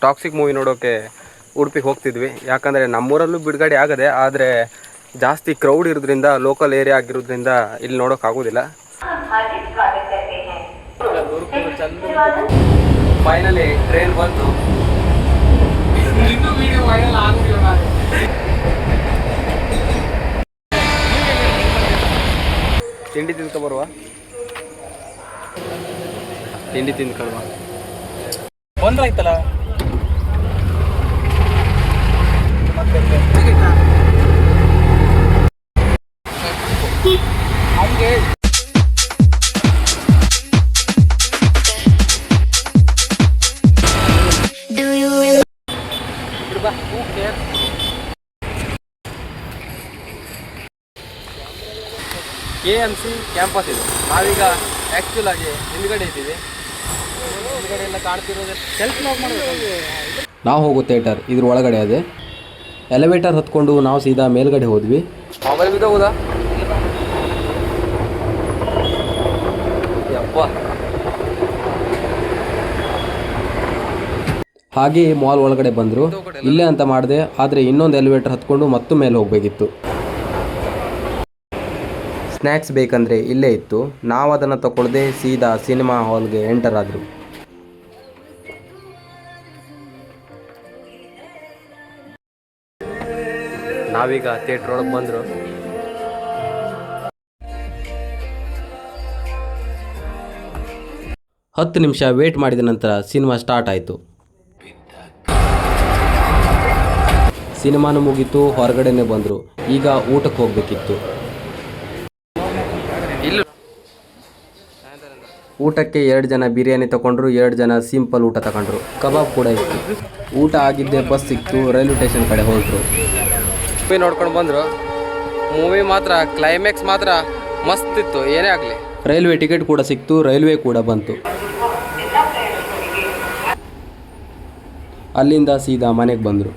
Toxic movie ನೋಡೋಕೆ ಉಡುಪಿಗೆ ಹೋಗ್ತಿದ್ವಿ. ಯಾಕಂದರೆ ನಮ್ಮೂರಲ್ಲೂ ಬಿಡುಗಡೆ ಆಗದೆ, ಆದರೆ ಜಾಸ್ತಿ ಕ್ರೌಡ್ ಇರೋದ್ರಿಂದ, ಲೋಕಲ್ ಏರಿಯಾ ಆಗಿರೋದ್ರಿಂದ ಇಲ್ಲಿ ನೋಡೋಕ್ಕಾಗೋದಿಲ್ಲ. ಫೈನಲಿ ಟ್ರೈನ್ ಬಂತು. ತಿಂಡಿ ತಿಂದ್ಕೊಬರುವ, ತಿಂಡಿ ತಿಂದ್ಕೊಳ್ವಾ ಬಂದ್ರಾಯ್ತಲ್ಲ. ಹಂಗೆ KMC ಕ್ಯಾಂಪಸ್ ಇದು. ನಾವೀಗ ಆ್ಯಕ್ಚುಲ್ ಆಗಿ ಹಿಂದ್ಗಡೆ ಇದ್ದೀವಿ. ಹಿಂದ್ಗಡೆ ಎಲ್ಲ ಕಾಣ್ತಿರೋದು ಸೆಲ್ಫ್ ಲಾಕ್ ಮಾಡಬೇಕು. ನಾವು ಹೋಗೋ ಥಿಯೇಟರ್ ಇದ್ರ ಒಳಗಡೆ ಅದೇ. ಎಲಿವೇಟರ್ ಹತ್ಕೊಂಡು ನಾವು ಸೀದಾ ಮೇಲ್ಗಡೆ ಹೋದ್ವಿ. ಮೊಬೈಲ್ ಬಿದ್ದೋಗುದಾ ಯಪ್ಪ. ಹಾಗೆ ಮಾಲ್ ಒಳಗಡೆ ಬಂದರು. ಇಲ್ಲೇ ಅಂತ ಮಾಡಿದೆ, ಆದರೆ ಇನ್ನೊಂದು ಎಲಿವೇಟರ್ ಹತ್ಕೊಂಡು ಮತ್ತೆ ಮೇಲೆ ಹೋಗಬೇಕಿತ್ತು. ಸ್ನ್ಯಾಕ್ಸ್ ಬೇಕಂದರೆ ಇಲ್ಲೇ ಇತ್ತು. ನಾವು ಅದನ್ನು ತಗೊಳ್ಳದೆ ಸೀದಾ ಸಿನಿಮಾ ಹಾಲ್ಗೆ ಎಂಟರ್ ಆದರು. ನಾವೀಗ ಥಿಯೇಟ್ರ್ ಒಳಗೆ ಬಂದರು. ಹತ್ತು ನಿಮಿಷ ವೇಟ್ ಮಾಡಿದ ನಂತರ ಸಿನಿಮಾ ಸ್ಟಾರ್ಟ್ ಆಯಿತು. ಸಿನಿಮಾನು ಮುಗೀತು, ಹೊರಗಡೆನೆ ಬಂದರು. ಈಗ ಊಟಕ್ಕೆ ಹೋಗಬೇಕಿತ್ತು. ಊಟಕ್ಕೆ 2 ಜನ ಬಿರಿಯಾನಿ ತಗೊಂಡ್ರು, 2 ಜನ ಸಿಂಪಲ್ ಊಟ ತಗೊಂಡ್ರು. ಕಬಾಬ್ ಕೂಡ ಇತ್ತು. ಊಟ ಆಗಿದ್ದೆ ಬಸ್ ಸಿಕ್ತು, ರೈಲ್ವೆ ಸ್ಟೇಷನ್ ಕಡೆ ಹೊರಟರು. ಮೂವಿ ನೋಡ್ಕೊಂಡು ಬಂದರು. ಮೂವಿ ಮಾತ್ರ ಕ್ಲೈಮ್ಯಾಕ್ಸ್ ಮಾತ್ರ ಮಸ್ತ್ ಇತ್ತು, ಏನೇ ಆಗಲಿ. ರೈಲ್ವೆ ಟಿಕೆಟ್ ಕೂಡ ಸಿಕ್ತು, ರೈಲ್ವೆ ಕೂಡ ಬಂತು. ಅಲ್ಲಿಂದ ಸೀದಾ ಮನೆಗೆ ಬಂದರು.